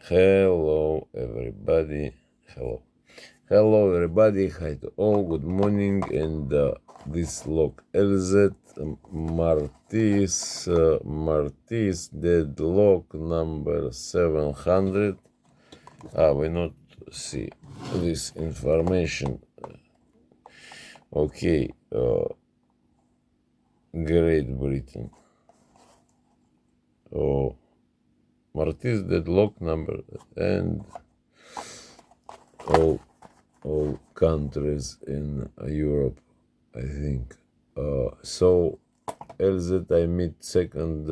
Hello, everybody. Hello. Hello, everybody. Hi to all. Good morning. And this log ELZETT Martis deadlock number 700. We not see this information. Okay. Great Britain. Oh. Martis deadlock number and all countries in Europe, I think. So ELZETT I meet second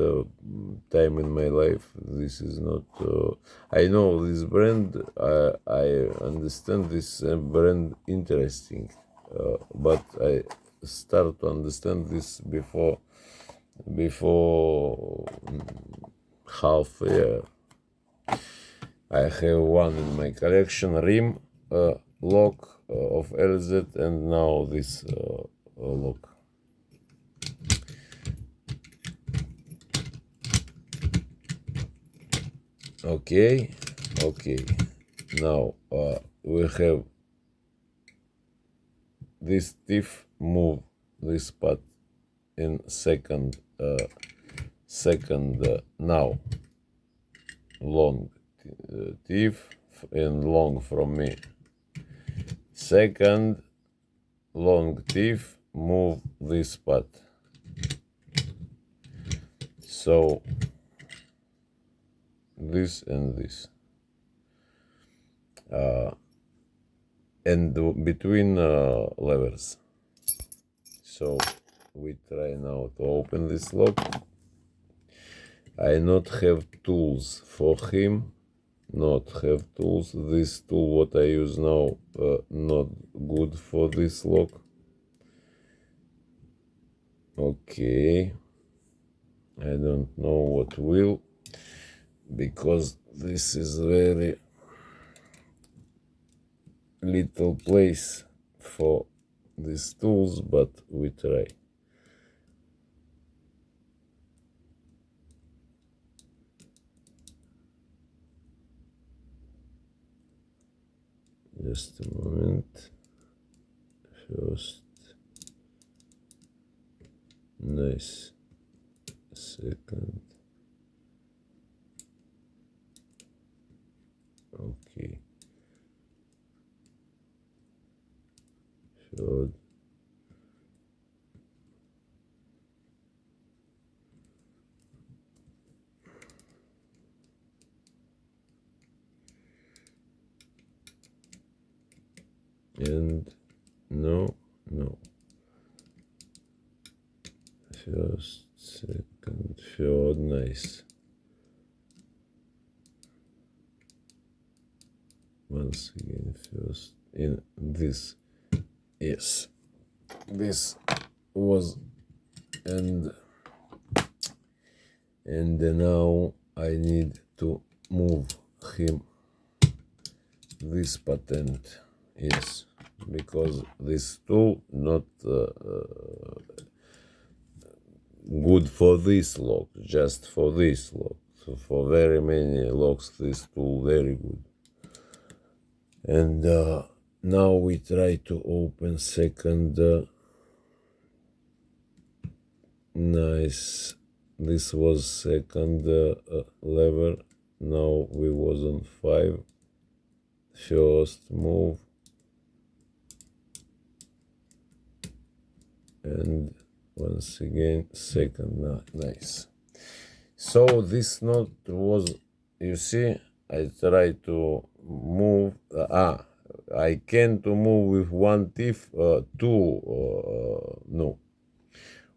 time in my life. This is not. I know this brand. I understand this brand interesting, but I start to understand this before half a year. I have one in my collection, rim lock of ELZETT, and now this lock. Okay. Now we have this thief move this part in second now long thief and long from me. Second long thief move this part. So this and this. And between levers. So we try now to open this lock. I not have tools for him. Not have tools. This tool what I use now not good for this lock. Okay. I don't know what will, because this is very little place for these tools, but we try. Just a moment. First, nice. Second, okay. Third, and no. First, second, third, nice. Once again, first in this. Yes, this was, and now I need to move him this patent. Yes, because this tool not good for this lock, just for this lock. So for very many locks, this tool very good. And now we try to open second. Nice. This was second lever. Now we was on 5. First move. And once again, second. Nice. So this knot was, you see, I try to move. I can to move with one teeth, two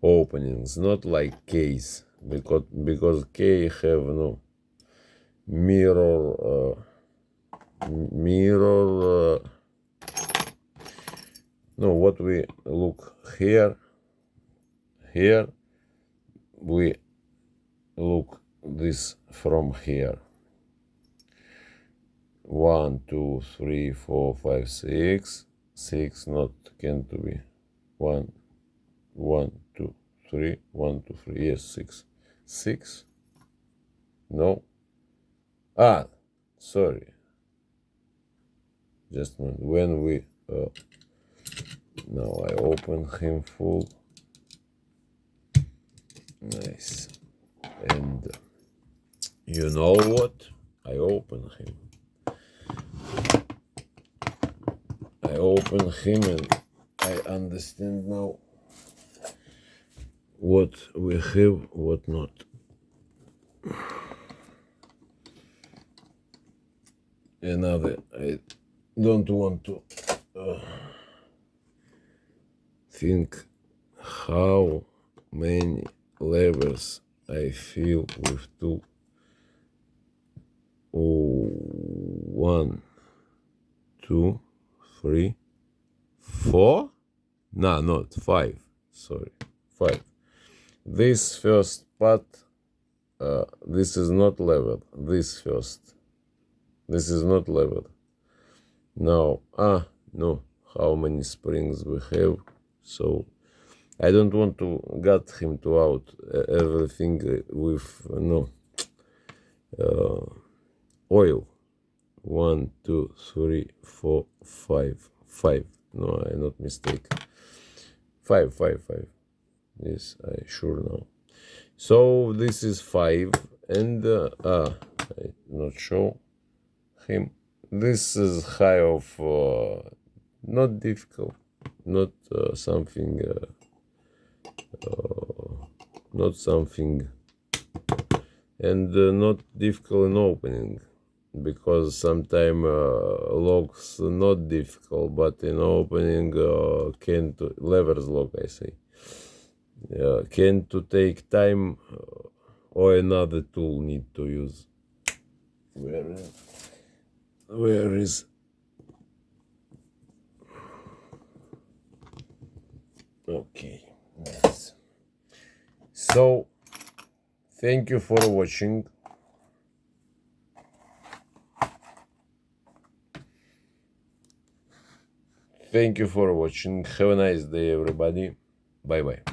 openings, not like case, because K have no mirror. No, what we look here, we look this from here. 1, 2, 3, 4, 5, 6. 6 not can to be 1, 2, 3, 1, 2, 3. Yes, 6. No. Sorry, just a moment. When we now I open him full. Nice. And you know what? I open him. And I understand now what we have, what not. Another, I don't want to think how many levers I feel with two. Oh, 1, 2, 3, 4? No, not 5. Sorry, 5. This first part, this is not levered. This is not levered. Now, no, how many springs we have? So I don't want to get him to out everything with oil. 1, 2, 3, 4, 5. 5. No, I'm not mistaken. 5. Yes, I sure know. So this is 5, and I not show him. This is high of not difficult, not something, not something, and not difficult in opening, because sometimes locks not difficult, but in opening can't levers lock, I say, can to take time, or another tool need to use. Where is okay, nice. So thank you for watching. Have a nice day, everybody. Bye bye.